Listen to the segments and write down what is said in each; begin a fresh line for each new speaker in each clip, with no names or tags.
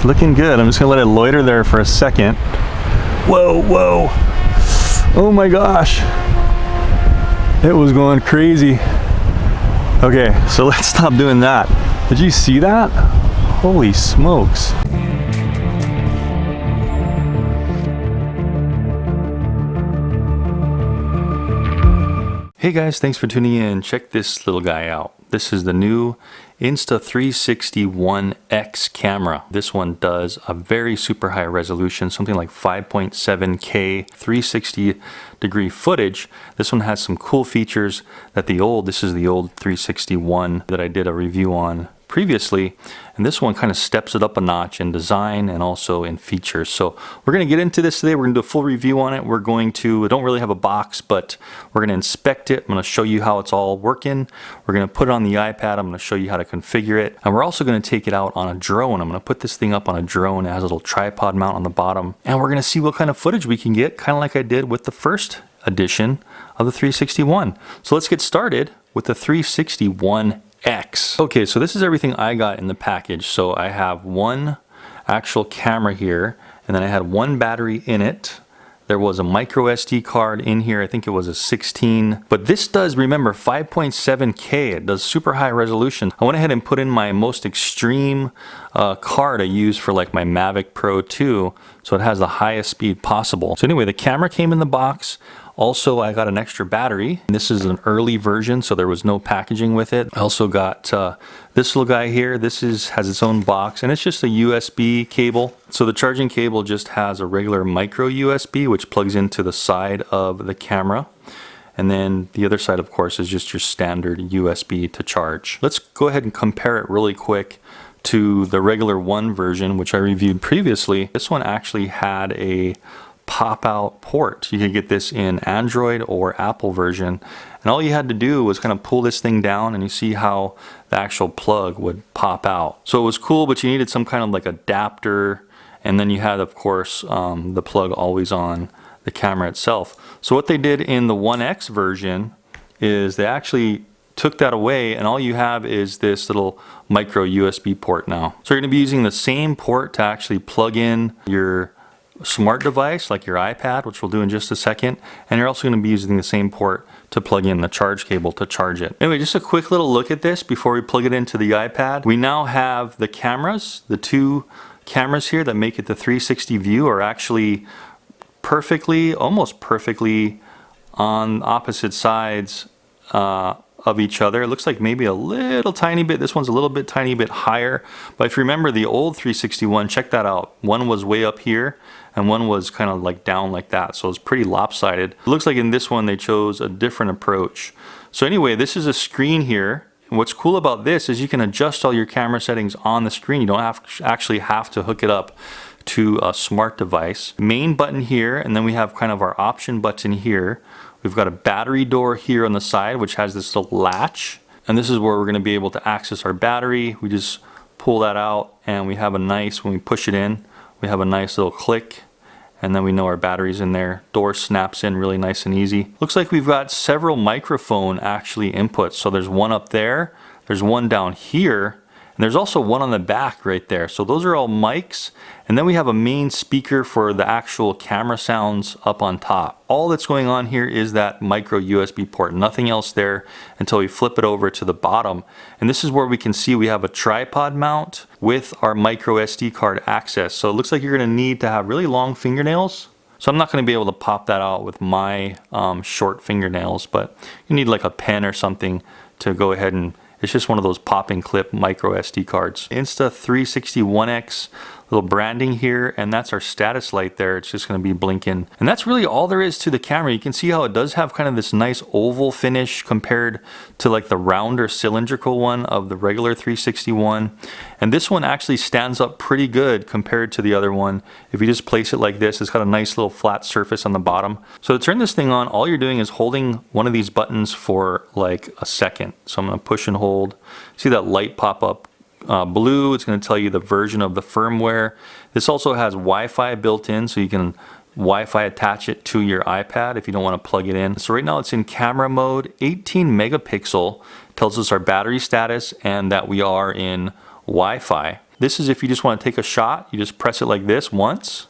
Looking good. I'm just gonna let it loiter there for a second. Whoa, whoa. Oh my gosh. It was going crazy. Okay, so let's stop doing that. Did you see that? Holy smokes. Hey guys, thanks for tuning in. Check this little guy out. This is the new Insta360 camera. This one does a very super high resolution, something like 5.7K 360 degree footage. This one has some cool features that this is the old 361 that I did a review on previously, and this one kind of steps it up a notch in design and also in features. So we're going to get into this today. We're going to do a full review on it. We don't really have a box, but we're going to inspect it. I'm going to show you how it's all working. We're going to put it on the iPad. I'm going to show you how to configure it, and we're also going to take it out on a drone. I'm going to put this thing up on a drone. It has a little tripod mount on the bottom, and we're going to see what kind of footage we can get, kind of like I did with the first edition of the 361. So let's get started with the 361 X. Okay, so this is everything I got in the package. So I have one actual camera here, and then I had one battery in it. There was a micro SD card in here. I think it was a 16, but this does, remember, 5.7K. It does super high resolution. I went ahead and put in my most extreme card I use for like my Mavic Pro 2, so it has the highest speed possible. So anyway, the camera came in the box. Also, I got an extra battery. This is an early version, so there was no packaging with it. I also got this little guy here. This has its own box, and it's just a USB cable. So the charging cable just has a regular micro USB, which plugs into the side of the camera. And then the other side, of course, is just your standard USB to charge. Let's go ahead and compare it really quick to the regular one version, which I reviewed previously. This one actually had a pop-out port. You could get this in Android or Apple version, and all you had to do was kind of pull this thing down, and you see how the actual plug would pop out. So it was cool, but you needed some kind of like adapter, and then you had, of course, the plug always on the camera itself. So what they did in the 1X version is they actually took that away, and all you have is this little micro USB port now. So you're going to be using the same port to actually plug in your smart device like your iPad, which we'll do in just a second, and you're also going to be using the same port to plug in the charge cable to charge it. Anyway, just a quick little look at this before we plug it into the iPad. We now have the cameras. The two cameras here that make it the 360 view are actually perfectly, almost perfectly on opposite sides of each other. It looks like maybe a little tiny bit, this one's a little bit tiny bit higher, but if you remember the old 361, check that out. One was way up here and one was kind of like down like that, so it's pretty lopsided. It looks like in this one they chose a different approach. So anyway, this is a screen here. And what's cool about this is you can adjust all your camera settings on the screen. You don't actually have to hook it up to a smart device. Main button here, and then we have kind of our option button here. We've got a battery door here on the side, which has this little latch. And this is where we're going to be able to access our battery. We just pull that out, and we have a nice, when we push it in, we have a nice little click. And then we know our battery's in there. Door snaps in really nice and easy. Looks like we've got several microphone actually inputs. So there's one up there, there's one down here, and there's also one on the back right there. So those are all mics. And then we have a main speaker for the actual camera sounds up on top. All that's going on here is that micro USB port, nothing else there until we flip it over to the bottom. And this is where we can see we have a tripod mount with our micro SD card access. So it looks like you're gonna need to have really long fingernails. So I'm not gonna be able to pop that out with my short fingernails, but you need like a pen or something to go ahead and, it's just one of those pop and clip micro SD cards. Insta360 little branding here, and that's our status light there. It's just going to be blinking, and that's really all there is to the camera. You can see how it does have kind of this nice oval finish compared to like the rounder cylindrical one of the regular 361, and this one actually stands up pretty good compared to the other one. If you just place it like this, it's got a nice little flat surface on the bottom. So to turn this thing on, all you're doing is holding one of these buttons for like a second. So I'm going to push and hold. See that light pop up blue? It's going to tell you the version of the firmware. This also has Wi-Fi built in, so you can Wi-Fi attach it to your iPad if you don't want to plug it in. So right now it's in camera mode. 18 megapixel tells us our battery status and that we are in Wi-Fi. This is if you just want to take a shot. You just press it like this once.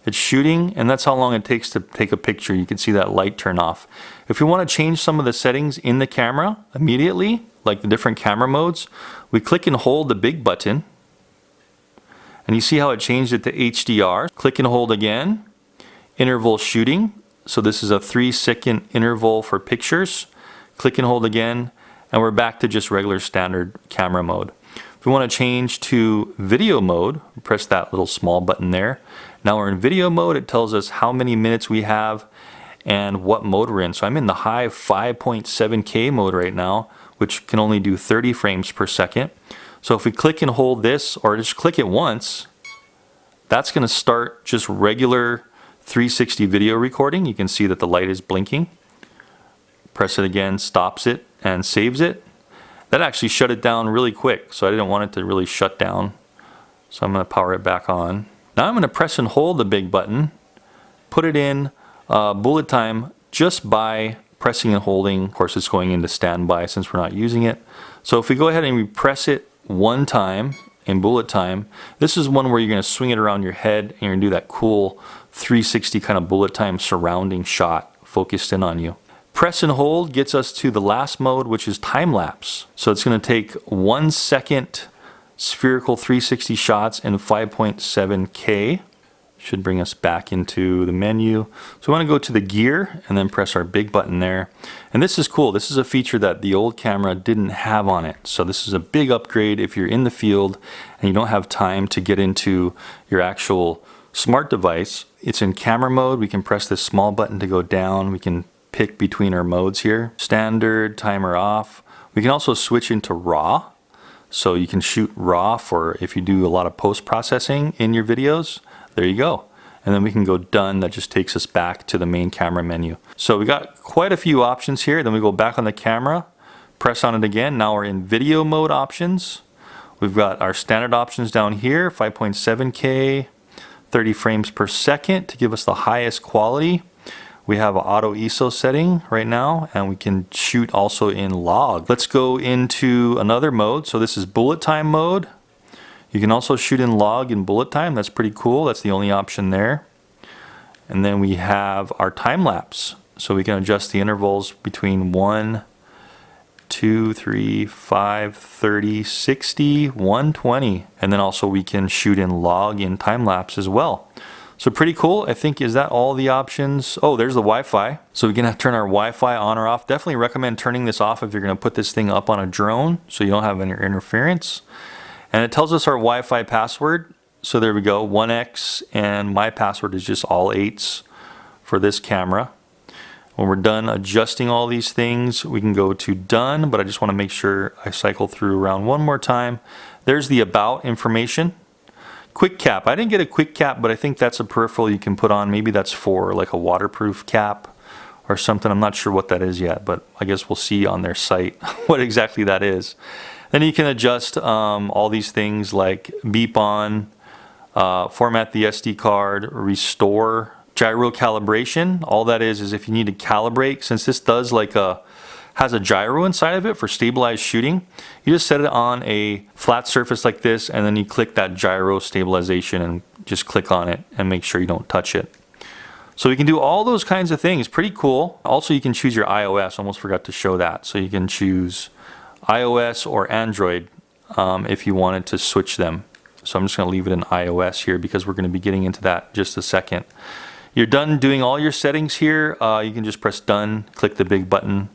It's shooting, and that's how long it takes to take a picture. You can see that light turn off. If we want to change some of the settings in the camera immediately, like the different camera modes, we click and hold the big button, and you see how it changed it to HDR. Click and hold again, interval shooting. So this is a 3-second interval for pictures. Click and hold again, and we're back to just regular standard camera mode. If we want to change to video mode, press that little small button there. Now we're in video mode. It tells us how many minutes we have and what mode we're in. So I'm in the high 5.7K mode right now, which can only do 30 frames per second. So if we click and hold this, or just click it once, that's going to start just regular 360 video recording. You can see that the light is blinking. Press it again, stops it, and saves it. That actually shut it down really quick, so I didn't want it to really shut down. So I'm going to power it back on. Now I'm going to press and hold the big button, put it in bullet time just by pressing and holding. Of course, it's going into standby since we're not using it. So if we go ahead and we press it one time in bullet time, this is one where you're going to swing it around your head and you're going to do that cool 360 kind of bullet time surrounding shot focused in on you. Press and hold gets us to the last mode, which is time lapse. So it's going to take 1 second spherical 360 shots in 5.7K. Should bring us back into the menu. So we want to go to the gear and then press our big button there. And this is cool. This is a feature that the old camera didn't have on it. So this is a big upgrade if you're in the field and you don't have time to get into your actual smart device. It's in camera mode. We can press this small button to go down. We can pick between our modes here. Standard, timer off. We can also switch into RAW. So you can shoot RAW for if you do a lot of post-processing in your videos. There you go. And then we can go done. That just takes us back to the main camera menu. So we got quite a few options here. Then we go back on the camera, press on it again. Now we're in video mode options. We've got our standard options down here, 5.7K, 30 frames per second to give us the highest quality. We have an auto ISO setting right now, and we can shoot also in log. Let's go into another mode. So this is bullet time mode. You can also shoot in log in bullet time. That's pretty cool. That's the only option there. And then we have our time lapse. So we can adjust the intervals between 1, 2, 3, 5, 30, 60, 120. And then also we can shoot in log in time lapse as well. So pretty cool. I think, is that all the options? Oh, there's the Wi-Fi. So we can turn our Wi-Fi on or off. Definitely recommend turning this off if you're going to put this thing up on a drone so you don't have any interference. And it tells us our Wi-Fi password. So there we go, 1X, and my password is just all 8s for this camera. When we're done adjusting all these things, we can go to done, but I just want to make sure I cycle through around one more time. There's the about information. Quick cap. I didn't get a quick cap, but I think that's a peripheral you can put on. Maybe that's for like a waterproof cap or something. I'm not sure what that is yet, but I guess we'll see on their site what exactly that is. Then you can adjust all these things like beep on, format the SD card, restore, gyro calibration. All that is if you need to calibrate, since this does has a gyro inside of it for stabilized shooting, you just set it on a flat surface like this, and then you click that gyro stabilization and just click on it and make sure you don't touch it. So you can do all those kinds of things. Pretty cool. Also, you can choose your iOS. Almost forgot to show that. So you can choose iOS or Android if you wanted to switch them. So I'm just going to leave it in iOS here because we're going to be getting into that in just a second. You're done doing all your settings here. You can just press done, click the big button,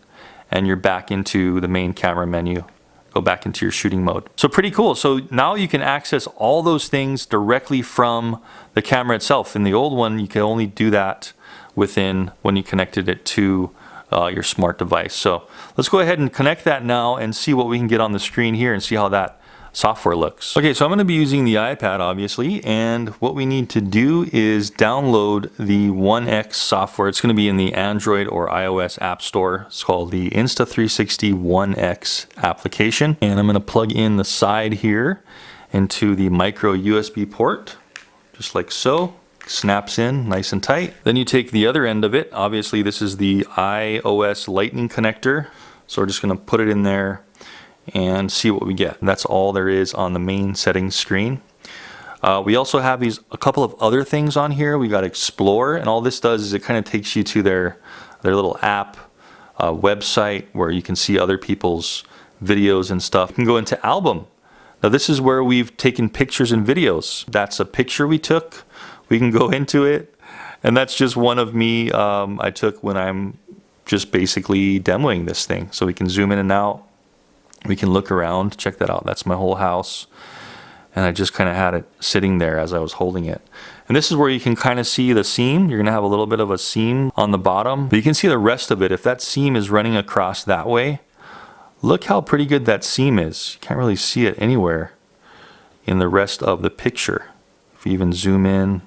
and you're back into the main camera menu. Go back into your shooting mode. So pretty cool. So now you can access all those things directly from the camera itself. In the old one, you could only do that when you connected it to your smart device. So let's go ahead and connect that now and see what we can get on the screen here and see how that software looks. Okay, so I'm going to be using the iPad obviously, and what we need to do is download the 1X software. It's going to be in the Android or iOS App Store. It's called the Insta360 1X application, and I'm going to plug in the side here into the micro USB port, just like so. Snaps in nice and tight. Then you take the other end of it. Obviously this is the iOS Lightning connector, so we're just going to put it in there and see what we get. That's all there is on the main settings screen. We also have a couple of other things on here. We got Explore, and all this does is it kind of takes you to their little app website where you can see other people's videos and stuff. You can go into Album. Now this is where we've taken pictures and videos. That's a picture we took. We can go into it, and that's just one of me I took when I'm just basically demoing this thing. So we can zoom in and out. We can look around. Check that out. That's my whole house. And I just kind of had it sitting there as I was holding it. And this is where you can kind of see the seam. You're going to have a little bit of a seam on the bottom, but you can see the rest of it. If that seam is running across that way, look how pretty good that seam is. You can't really see it anywhere in the rest of the picture. If you even zoom in,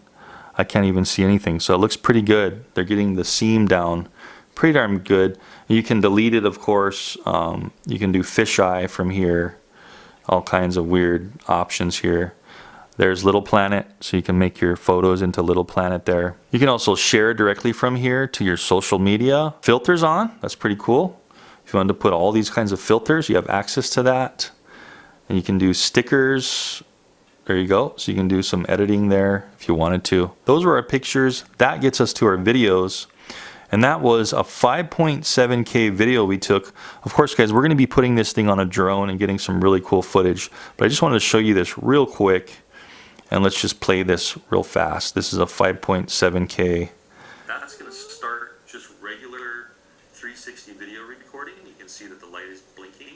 I can't even see anything. So it looks pretty good. They're getting the seam down pretty darn good. You can delete it, of course. You can do fisheye from here. All kinds of weird options here. There's Little Planet, so you can make your photos into Little Planet there. You can also share directly from here to your social media. Filters on, that's pretty cool. If you wanted to put all these kinds of filters, you have access to that. And you can do stickers. There you go. So you can do some editing there if you wanted to. Those were our pictures. That gets us to our videos. And that was a 5.7K video we took. Of course, guys, we're going to be putting this thing on a drone and getting some really cool footage. But I just wanted to show you this real quick. And let's just play this real fast. This is a 5.7K. That's going to start just regular 360 video recording. You can see that the light is blinking.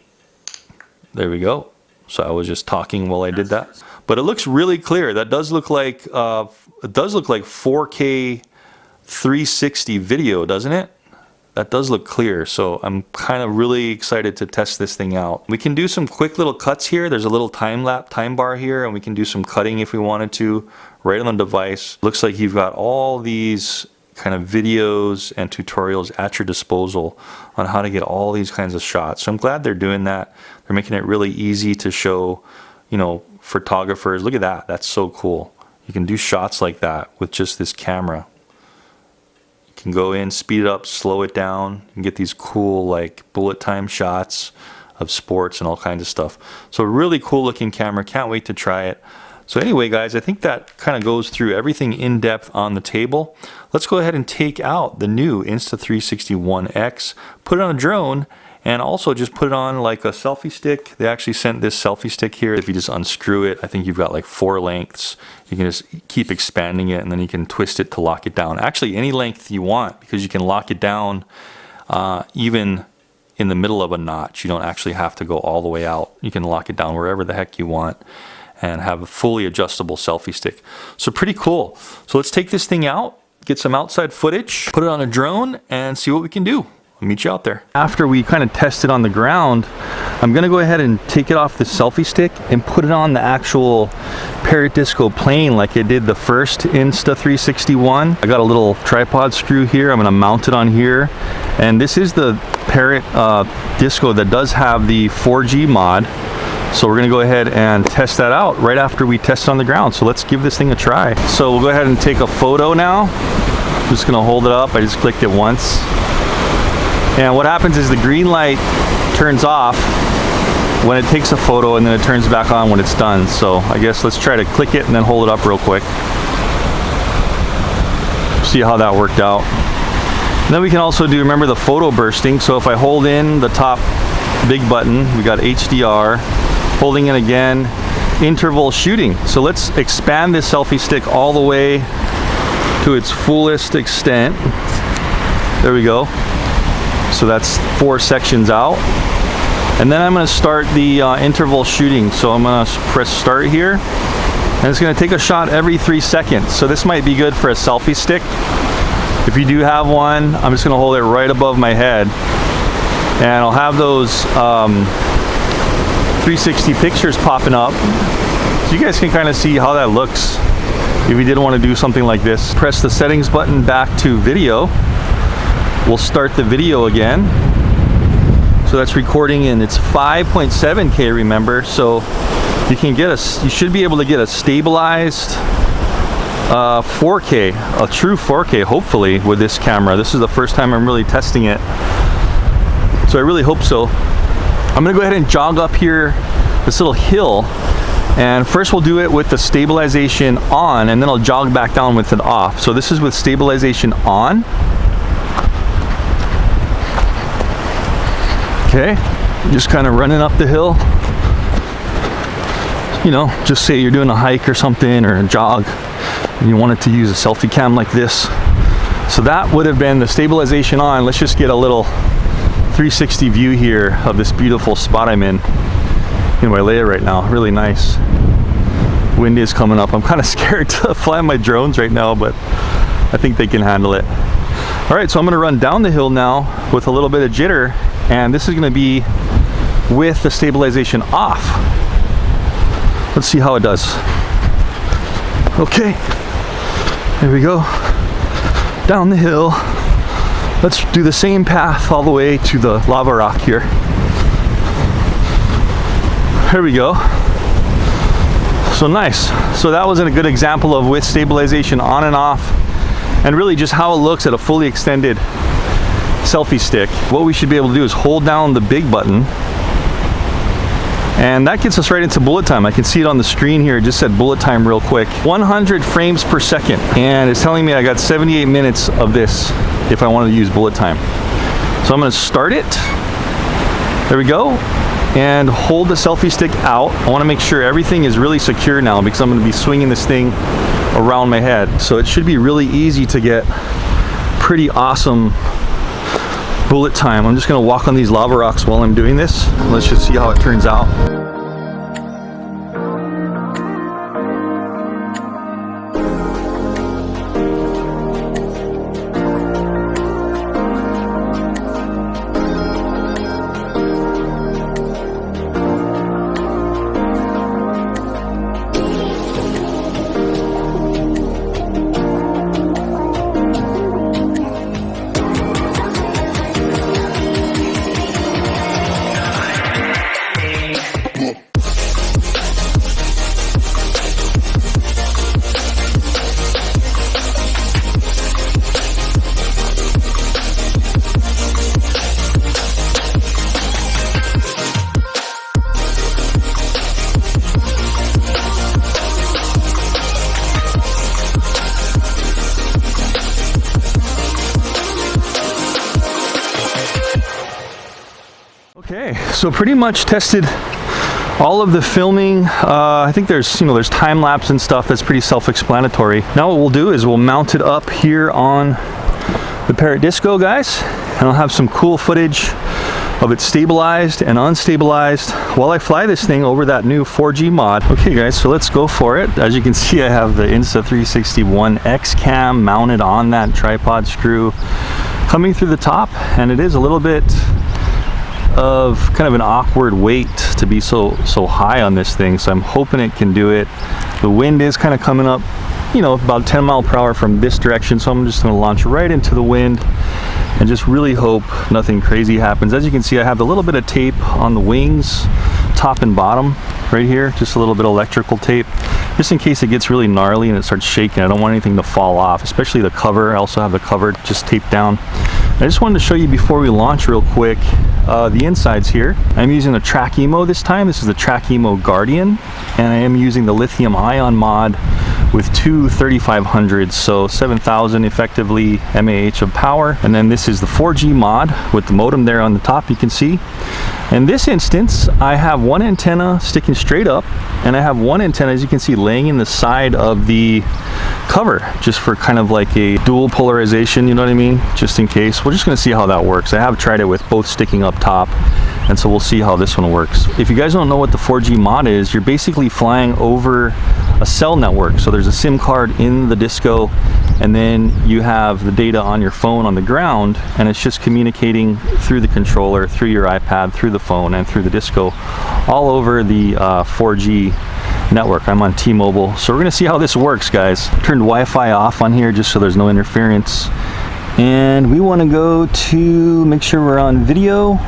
There we go. So I was just talking while I did that. But it looks really clear. That does look like 4K 360 video, doesn't it? That does look clear, so I'm kind of really excited to test this thing out. We can do some quick little cuts here. There's a little time bar here, and we can do some cutting if we wanted to right on the device. Looks like you've got all these kind of videos and tutorials at your disposal on how to get all these kinds of shots. So I'm glad they're doing that. They're making it really easy to show, you know, photographers. Look at that. That's so cool. You can do shots like that with just this camera. Can go in, speed it up, slow it down, and get these cool like bullet time shots of sports and all kinds of stuff. So really cool looking camera. Can't wait to try it. So anyway, guys, I think that kind of goes through everything in depth on the table. Let's go ahead and take out the new Insta360 One X, put it on a drone, and also just put it on like a selfie stick. They actually sent this selfie stick here. If you just unscrew it, I think you've got like 4 lengths. You can just keep expanding it, and then you can twist it to lock it down. Actually, any length you want, because you can lock it down even in the middle of a notch. You don't actually have to go all the way out. You can lock it down wherever the heck you want and have a fully adjustable selfie stick. So pretty cool. So let's take this thing out, get some outside footage, put it on a drone, and see what we can do. I'll meet you out there. After we kind of test it on the ground, I'm gonna go ahead and take it off the selfie stick and put it on the actual Parrot Disco plane like I did the first Insta360 one. I got a little tripod screw here. I'm gonna mount it on here. And this is the Parrot Disco that does have the 4G mod. So we're gonna go ahead and test that out right after we test it on the ground. So let's give this thing a try. So we'll go ahead and take a photo now. I'm just gonna hold it up. I just clicked it once. And what happens is the green light turns off when it takes a photo, and then it turns back on when it's done. So I guess let's try to click it and then hold it up real quick. See how that worked out. And then we can also do, remember the photo bursting. So if I hold in the top big button, we got HDR, holding it again, interval shooting. So let's expand this selfie stick all the way to its fullest extent. There we go. So that's 4 sections out. And then I'm going to start the interval shooting. So I'm going to press start here. And it's going to take a shot every 3 seconds. So this might be good for a selfie stick. If you do have one, I'm just going to hold it right above my head. And I'll have those 360 pictures popping up. So you guys can kind of see how that looks if you did want to do something like this. Press the settings button back to video. We'll start the video again. So that's recording in its 5.7K, remember. So you can get you should be able to get a stabilized 4K, a true 4K, hopefully, with this camera. This is the first time I'm really testing it. So I really hope so. I'm gonna go ahead and jog up here this little hill, and first we'll do it with the stabilization on, and then I'll jog back down with it off. So this is with stabilization on. Okay, just kind of running up the hill. You know, just say you're doing a hike or something, or a jog, and you wanted to use a selfie cam like this. So that would have been the stabilization on. Let's just get a little 360 view here of this beautiful spot I'm in Wailea right now. Really nice. Wind is coming up. I'm kind of scared to fly my drones right now, but I think they can handle it. All right, so I'm gonna run down the hill now with a little bit of jitter, and this is gonna be with the stabilization off. Let's see how it does. Okay, here we go. Down the hill. Let's do the same path all the way to the lava rock here. Here we go. So nice. So that was a good example of with stabilization on and off, and really just how it looks at a fully extended selfie stick. What we should be able to do is hold down the big button, and that gets us right into bullet time. I can see it on the screen here. It just said bullet time real quick. 100 frames per second. And it's telling me I got 78 minutes of this if I wanted to use bullet time. So I'm gonna start it. There we go. And hold the selfie stick out. I wanna make sure everything is really secure now, because I'm gonna be swinging this thing around my head. So it should be really easy to get pretty awesome bullet time. I'm just gonna walk on these lava rocks while I'm doing this. Let's just see how it turns out. Okay, so pretty much tested all of the filming. I think there's time lapse and stuff that's pretty self-explanatory. Now what we'll do is we'll mount it up here on the Parrot Disco, guys, and I'll have some cool footage of it stabilized and unstabilized while I fly this thing over that new 4G mod. Okay guys, so let's go for it. As you can see, I have the Insta 361 X cam mounted on that tripod screw coming through the top, and it is a little bit of kind of an awkward weight to be so high on this thing, so I'm hoping it can do it. The wind is kind of coming up, you know, about 10 miles per hour from this direction, so I'm just going to launch right into the wind and just really hope nothing crazy happens. As you can see, I have a little bit of tape on the wings, top and bottom right here, just a little bit of electrical tape, just in case it gets really gnarly and it starts shaking. I don't want anything to fall off, especially the cover. I also have the cover just taped down. I just wanted to show you before we launch real quick the insides here. I'm using a Track Emo this time. This is the Track Emo Guardian, and I am using the lithium ion mod with two 3500s, so 7000 effectively mAh of power. And then this is the 4G mod with the modem there on the top, you can see. In this instance, I have one antenna sticking straight up, and I have one antenna, as you can see, laying in the side of the cover, just for kind of like a dual polarization, you know what I mean? Just in case. We're just gonna see how that works. I have tried it with both sticking up top, and so we'll see how this one works. If you guys don't know what the 4G mod is, you're basically flying over a cell network. So there's a SIM card in the Disco, and then you have the data on your phone on the ground, and it's just communicating through the controller, through your iPad, through the phone, and through the Disco, all over the 4G network. I'm on T-Mobile, so we're gonna see how this works, guys. Turned Wi-Fi off on here just so there's no interference, and we want to go to make sure we're on video.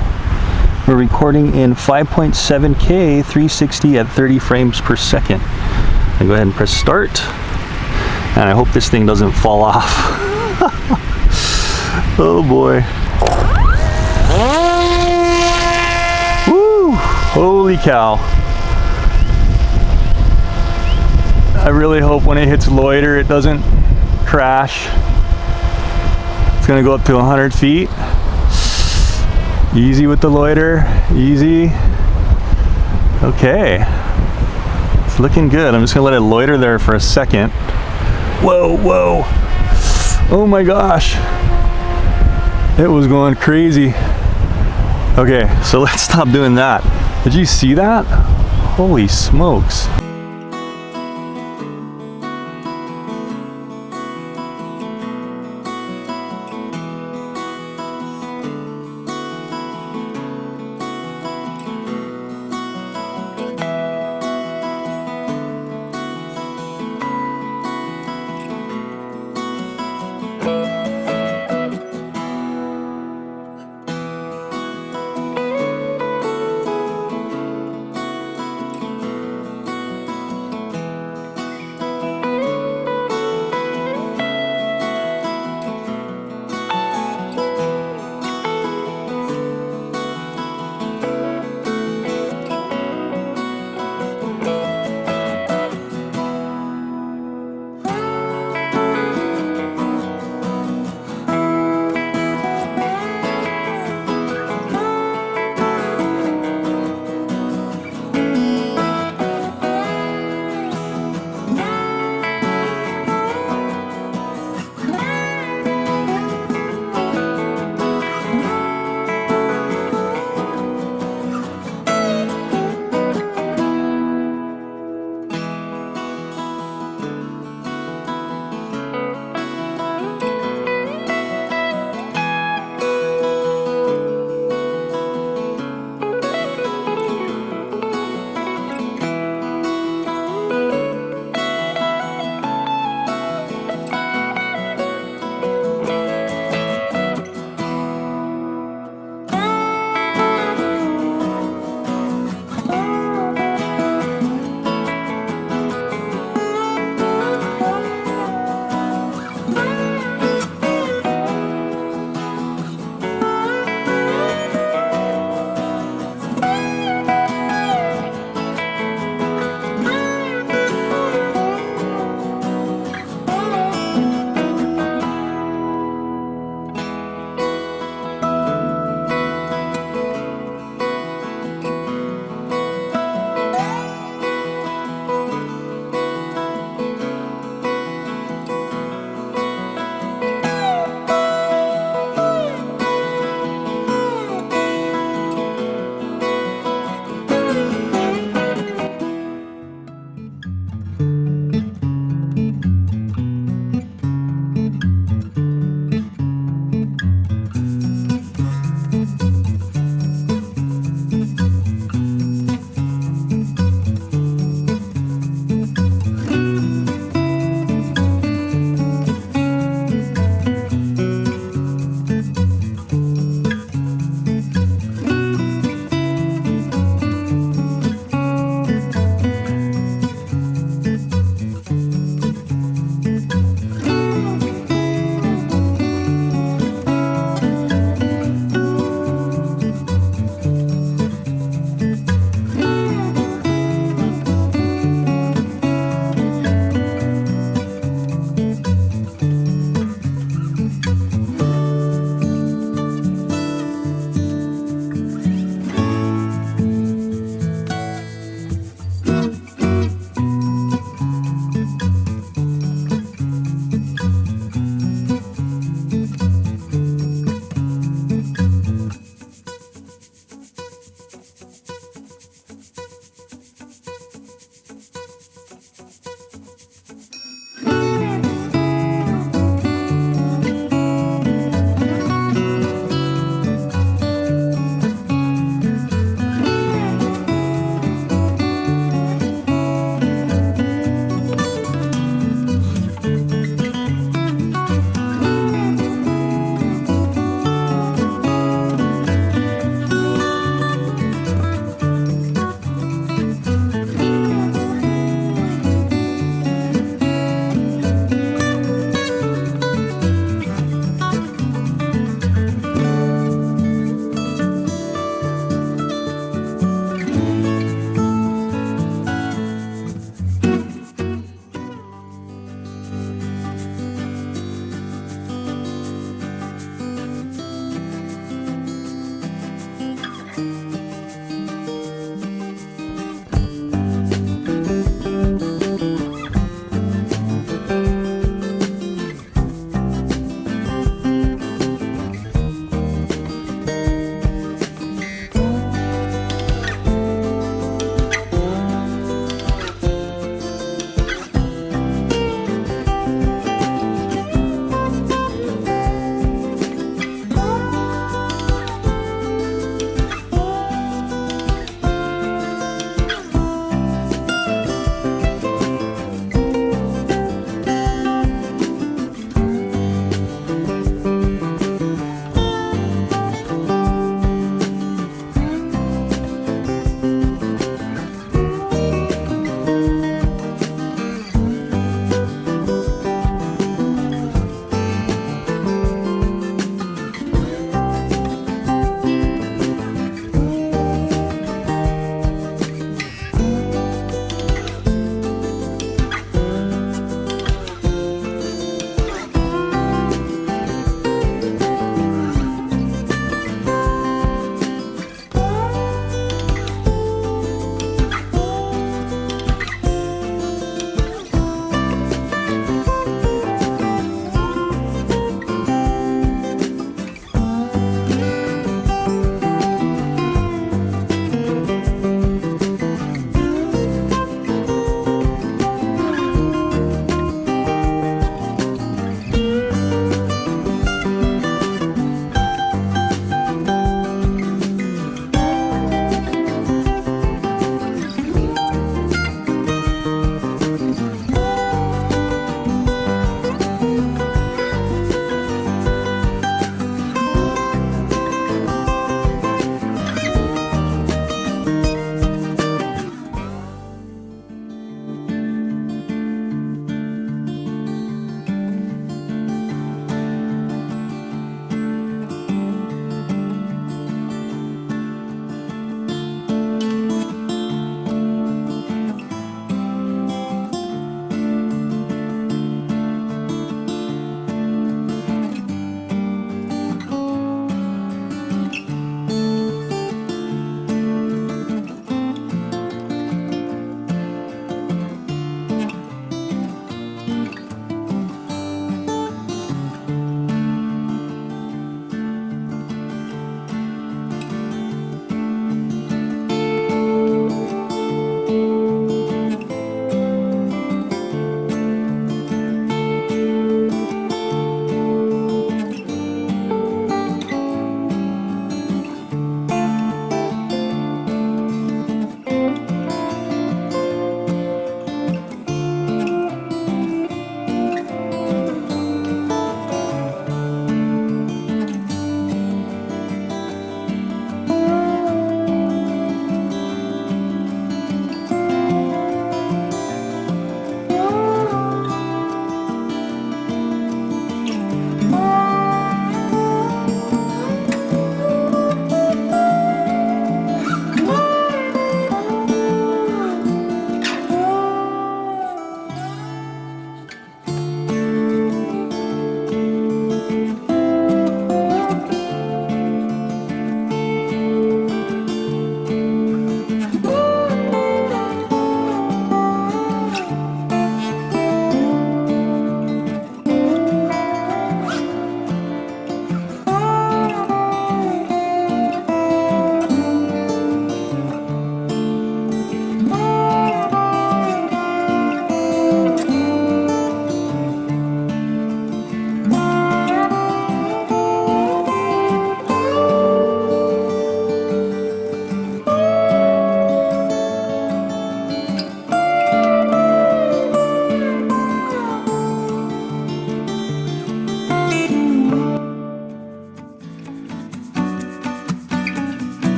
We're recording in 5.7K 360 at 30 frames per second. I go ahead and press start, and I hope this thing doesn't fall off. Oh boy. Woo! Holy cow. I really hope when it hits loiter it doesn't crash. It's gonna go up to 100 feet. Easy with the loiter, easy. Okay, it's looking good. I'm just gonna let it loiter there for a second. Whoa, whoa. Oh my gosh. It was going crazy. Okay, so let's stop doing that. Did you see that? Holy smokes.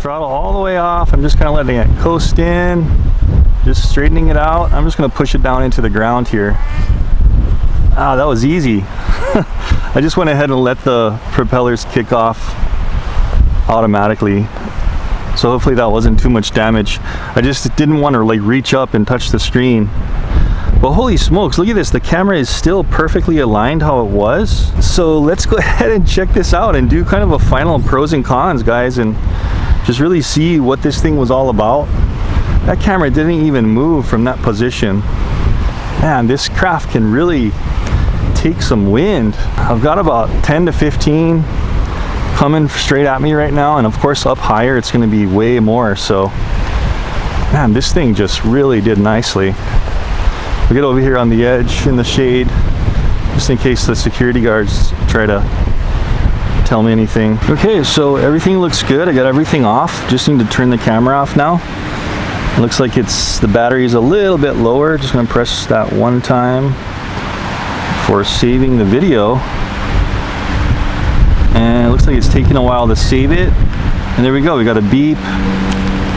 Throttle all the way off. I'm just kind of letting it coast in, just straightening it out. I'm just going to push it down into the ground here. Ah, that was easy. I just went ahead and let the propellers kick off automatically. So hopefully that wasn't too much damage. I just didn't want to like reach up and touch the screen. But holy smokes, look at this. The camera is still perfectly aligned how it was. So let's go ahead and check this out and do kind of a final pros and cons, guys, and just really see what this thing was all about. That camera didn't even move from that position. Man, this craft can really take some wind. I've got about 10 to 15 coming straight at me right now, and of course up higher it's going to be way more. So man, this thing just really did nicely. We'll get over here on the edge in the shade just in case the security guards try to tell me anything. Okay, so everything looks good. I got everything off. Just need to turn the camera off now. It looks like the battery is a little bit lower. Just going to press that one time for saving the video. And it looks like it's taking a while to save it. And there we go. We got a beep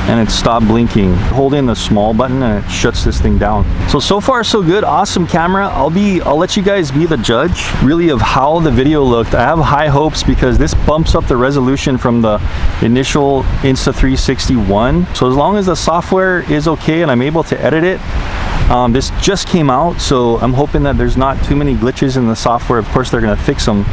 and it stopped blinking. Hold in the small button and it shuts this thing down. So far so good. Awesome camera. I'll let you guys be the judge really of how the video looked. I have high hopes because this bumps up the resolution from the initial Insta360 So as long as the software is okay and I'm able to edit it, this just came out, so I'm hoping that there's not too many glitches in the software. Of course they're going to fix them,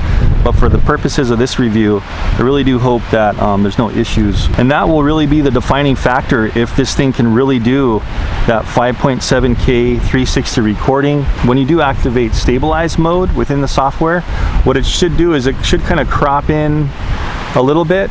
but for the purposes of this review, I really do hope that there's no issues. And that will really be the defining factor if this thing can really do that 5.7K 360 recording. When you do activate stabilize mode within the software, what it should do is it should kind of crop in a little bit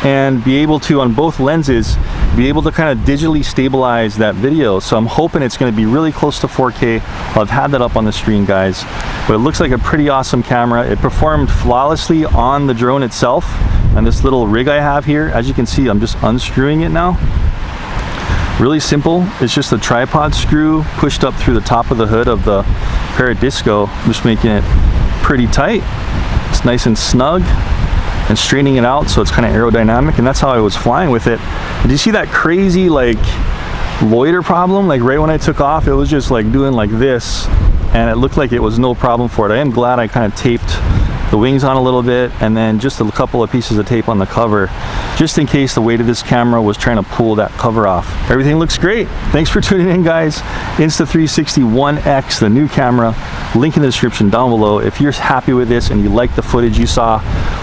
and be able to, on both lenses, be able to kind of digitally stabilize that video. So I'm hoping it's going to be really close to 4K. I've had that up on the screen, guys, but it looks like a pretty awesome camera. It performed flawlessly on the drone itself and this little rig I have here. As you can see, I'm just unscrewing it now. Really simple. It's just a tripod screw pushed up through the top of the hood of the Parrot Disco, just making it pretty tight. It's nice and snug, and straightening it out so it's kind of aerodynamic, and that's how I was flying with it. Did you see that crazy like loiter problem? Like right when I took off, it was just like doing like this, and it looked like it was no problem for it. I am glad I kind of taped the wings on a little bit and then just a couple of pieces of tape on the cover, just in case the weight of this camera was trying to pull that cover off. Everything looks great. Thanks for tuning in, guys. Insta360 One X, the new camera. Link in the description down below. If you're happy with this and you like the footage you saw,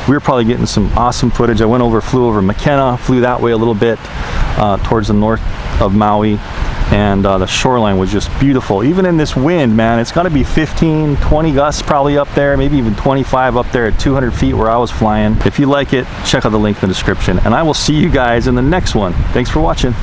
we're probably getting some awesome footage. I flew over Makena, flew that way a little bit towards the north of Maui, and the shoreline was just beautiful. Even in this wind, man, it's got to be 15, 20 gusts probably up there, maybe even 25 up there at 200 feet where I was flying. If you like it, check out the link in the description, and I will see you guys in the next one. Thanks for watching.